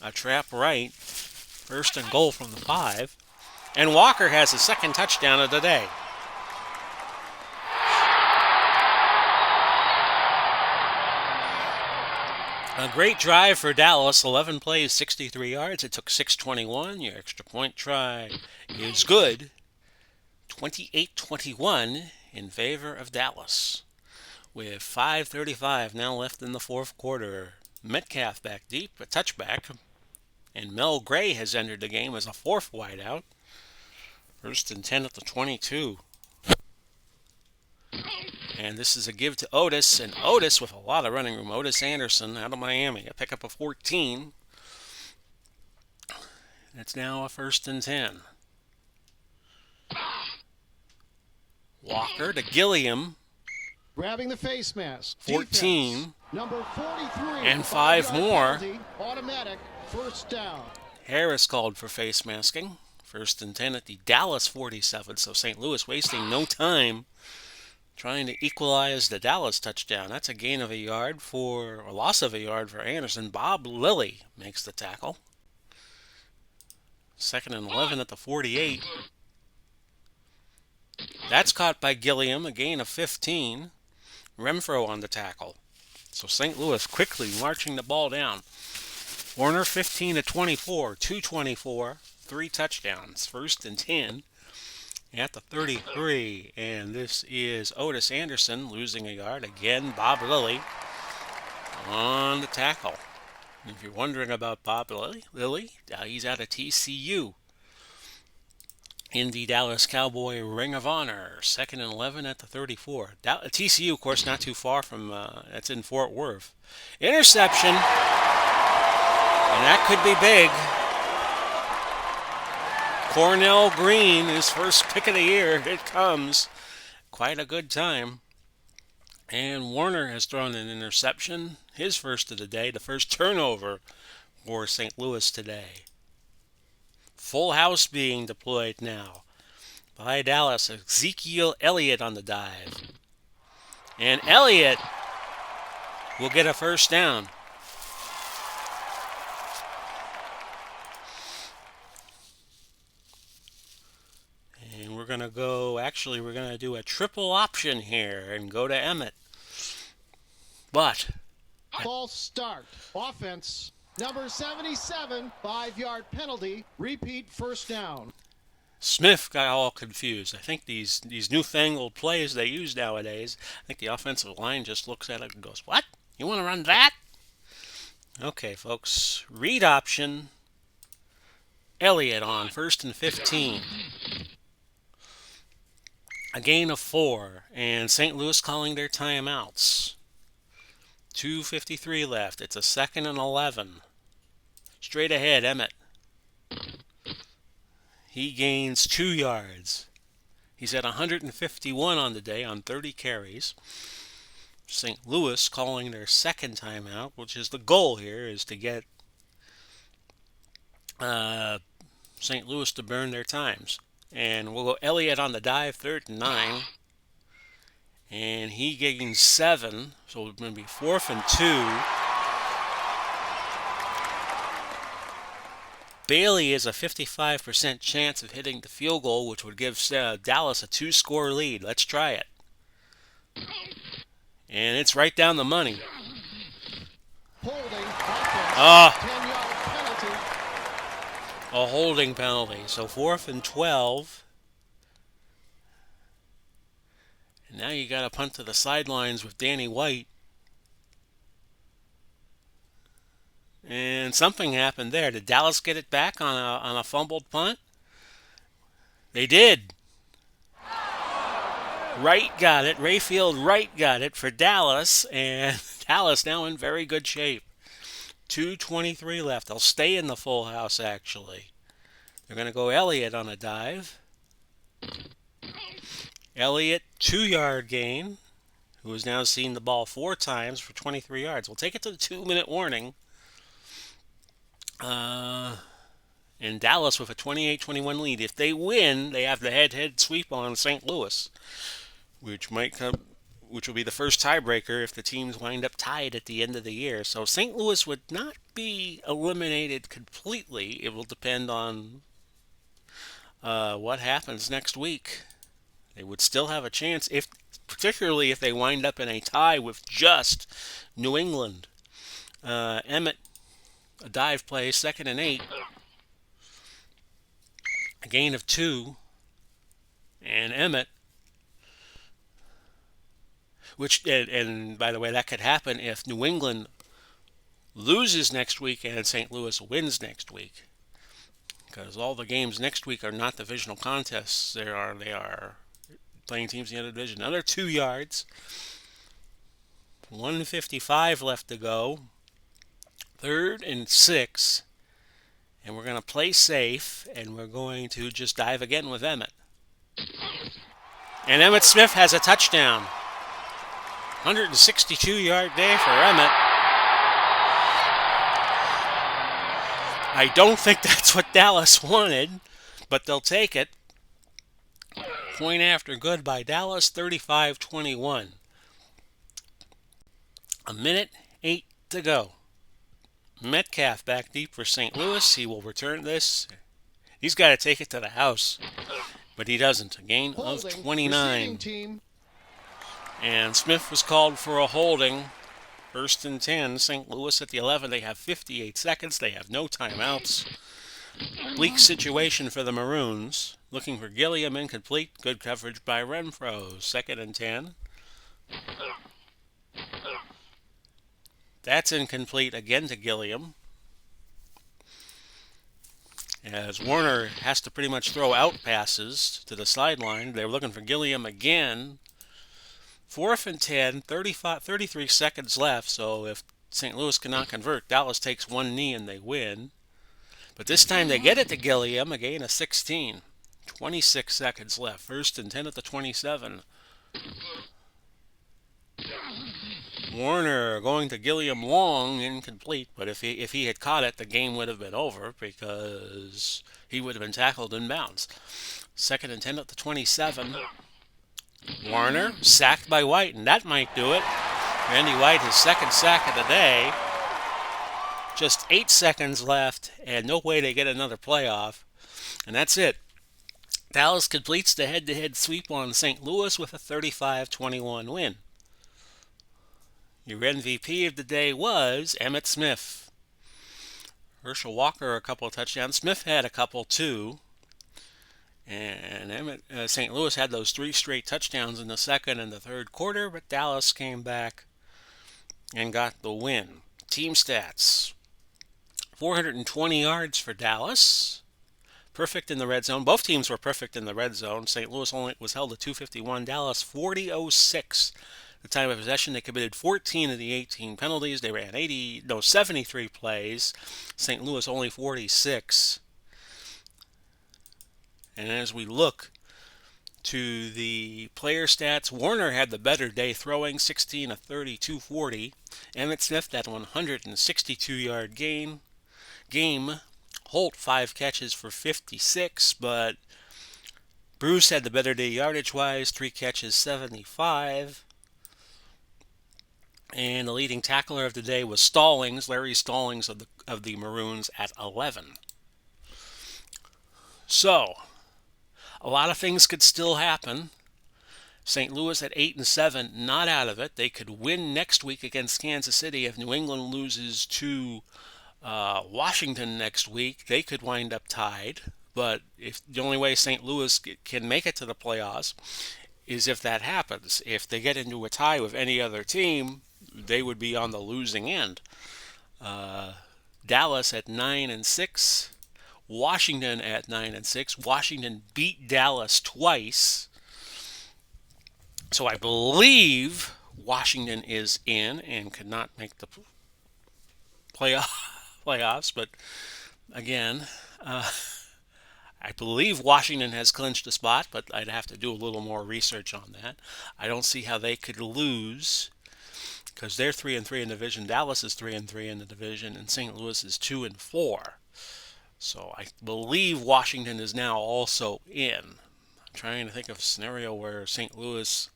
A trap right. 1st and goal from the 5. And Walker has his 2nd touchdown of the day. A great drive for Dallas. 11 plays, 63 yards. It took 6:21. Your extra point try is good. 28-21 in favor of Dallas. With 5:35 now left in the 4th quarter. Metcalf back deep, a touchback. And Mel Gray has entered the game as a 4th wideout. 1st and 10 at the 22. And this is a give to Otis. And Otis with a lot of running room. Otis Anderson out of Miami. A pickup of 14. It's now a 1st and 10. Walker to Gilliam. Grabbing the face mask. 14. Defense, number 43. And 5 more. Penalty, automatic first down. Harris called for face masking. 1st and 10 at the Dallas 47. So St. Louis wasting no time trying to equalize the Dallas touchdown. That's a gain of a loss of a yard for Anderson. Bob Lilly makes the tackle. 2nd and 11 at the 48. That's caught by Gilliam, a gain of 15. Renfro on the tackle. So St. Louis quickly marching the ball down. Warner 15-24, 224, 3 touchdowns. 1st and 10 at the 33. And this is Otis Anderson losing a yard. Again, Bob Lilly on the tackle. And if you're wondering about Bob Lilly, he's out of TCU in the Dallas Cowboy Ring of Honor. 2nd and 11 at the 34. TCU, of course, not too far from, that's in Fort Worth. Interception. And that could be big. Cornell Green, his first pick of the year. It comes. Quite a good time. And Warner has thrown an interception, his first of the day, the first turnover for St. Louis today. Full house being deployed now by Dallas. Ezekiel Elliott on the dive. And Elliott will get a first down. And we're going to go, actually, we're going to do a triple option here and go to Emmett. But false start. Offense. Number 77, 5-yard penalty. Repeat first down. Smith got all confused. I think these newfangled plays they use nowadays, I think the offensive line just looks at it and goes, "What? You want to run that?" Okay, folks. Read option. Elliott on 1st and 15. A gain of 4. And St. Louis calling their timeouts. 2:53 left. It's a 2nd and 11. Straight ahead, Emmett. He gains 2 yards. He's at 151 on the day on 30 carries. St. Louis calling their second timeout, which is the goal here, is to get St. Louis to burn their times. And we'll go Elliott on the dive, 3rd and 9. And he gains 7, so it's going to be 4th and 2. Bailey is a 55% chance of hitting the field goal, which would give Dallas a 2-score lead. Let's try it. And it's right down the money. Holding. Ah, 10-yard penalty. a holding penalty. So 4th and 12. And now you got to punt to the sidelines with Danny White. And something happened there. Did Dallas get it back on a fumbled punt? They did. Wright got it. Rayfield Wright got it for Dallas. And Dallas now in very good shape. 2:23 left. They'll stay in the full house, actually. They're going to go Elliott on a dive. Elliott, 2-yard gain, who has now seen the ball 4 times for 23 yards. We'll take it to the 2-minute warning. And Dallas with a 28-21 lead. If they win, they have the head-to-head sweep on St. Louis, which will be the first tiebreaker if the teams wind up tied at the end of the year. So St. Louis would not be eliminated completely. It will depend on what happens next week. They would still have a chance, particularly if they wind up in a tie with just New England. Emmett, a dive play, 2nd and 8. A gain of 2. And Emmett, and by the way, that could happen if New England loses next week and St. Louis wins next week. Because all the games next week are not divisional contests. They are playing teams in the other division. Another 2 yards. 1:55 left to go. 3rd and 6. And we're going to play safe, and we're going to just dive again with Emmett. And Emmitt Smith has a touchdown. 162-yard day for Emmett. I don't think that's what Dallas wanted, but they'll take it. Point after good by Dallas, 35-21. 1:08 to go. Metcalf back deep for St. Louis. He will return this. He's got to take it to the house, but he doesn't. A gain of 29. And Smith was called for a holding. 1st and 10. St. Louis at the 11. They have 58 seconds. They have no timeouts. Bleak situation for the Maroons. Looking for Gilliam, incomplete. Good coverage by Renfro. 2nd and 10. That's incomplete again to Gilliam. As Warner has to pretty much throw out passes to the sideline. They're looking for Gilliam again. 4th and 10, 33 seconds left. So if St. Louis cannot convert, Dallas takes one knee and they win. But this time they get it to Gilliam, a gain of 16. 26 seconds left. First and 10 at the 27. Warner going to Gilliam long, incomplete, but if he had caught it, the game would have been over because he would have been tackled in bounds. Second and 10 at the 27. Warner sacked by White, and that might do it. Randy White, his second sack of the day. Just 8 seconds left, and no way to get another playoff. And that's it. Dallas completes the head-to-head sweep on St. Louis with a 35-21 win. Your MVP of the day was Emmitt Smith. Herschel Walker a couple of touchdowns. Smith had a couple too. And St. Louis had those 3 straight touchdowns in the second and the third quarter, but Dallas came back and got the win. Team stats. 420 yards for Dallas. Perfect in the red zone. Both teams were perfect in the red zone. St. Louis only was held to 251. Dallas 40-06. The time of possession, they committed 14 of the 18 penalties. They ran 73 plays. St. Louis only 46. And as we look to the player stats, Warner had the better day throwing, 16 of 30, 240. Emmitt Smith, that 162-yard game. Holt, 5 catches for 56, but Bruce had the better day yardage-wise, 3 catches, 75. And the leading tackler of the day was Stallings, Larry Stallings of the Maroons at 11. So, a lot of things could still happen. St. Louis at 8-7, not out of it. They could win next week against Kansas City. If New England loses to Washington next week, they could wind up tied. But if the only way St. Louis can make it to the playoffs is if that happens. If they get into a tie with any other team, they would be on the losing end. Dallas at 9-6, Washington at 9-6. Washington beat Dallas twice, so I believe Washington is in and could not make the playoffs. But again, I believe Washington has clinched a spot, but I'd have to do a little more research on that. I don't see how they could lose, because they're 3-3 in the division. Dallas is 3-3 in the division, and St. Louis is 2-4. So I believe Washington is now also in. I'm trying to think of a scenario where St. Louis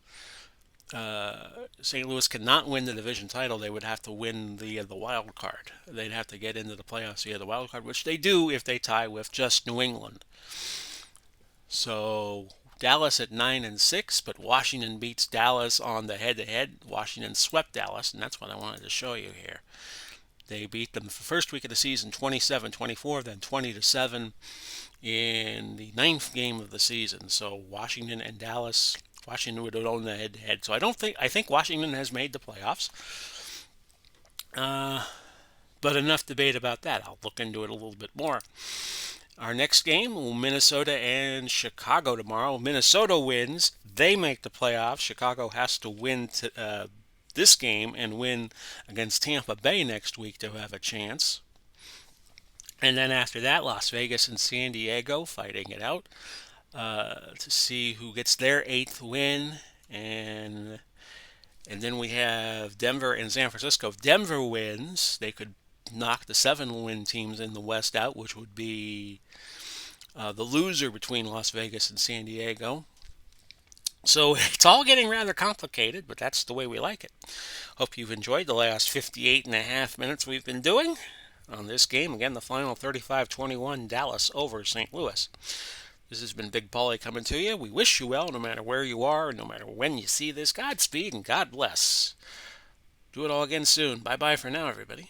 cannot win the division title. They would have to win the wild card. They'd have to get into the playoffs via the wild card, which they do if they tie with just New England. So Dallas at 9-6, but Washington beats Dallas on the head-to-head. Washington swept Dallas, and that's what I wanted to show you here. They beat them the first week of the season 27-24, then 20-7 in the 9th game of the season. So Washington and Dallas, Washington would own the head-to-head. So I think Washington has made the playoffs. But enough debate about that. I'll look into it a little bit more. Our next game, Minnesota and Chicago tomorrow. Minnesota wins. They make the playoffs. Chicago has to win this game and win against Tampa Bay next week to have a chance. And then after that, Las Vegas and San Diego fighting it out to see who gets their 8th win. And then we have Denver and San Francisco. If Denver wins, they could knock the 7-win teams in the West out, which would be the loser between Las Vegas and San Diego. So it's all getting rather complicated, but that's the way we like it. Hope you've enjoyed the last 58.5 minutes we've been doing on this game. Again, the final 35-21, Dallas over St. Louis. This has been Big Paulie coming to you. We wish you well no matter where you are, no matter when you see this. Godspeed and God bless. Do it all again soon. Bye-bye for now, everybody.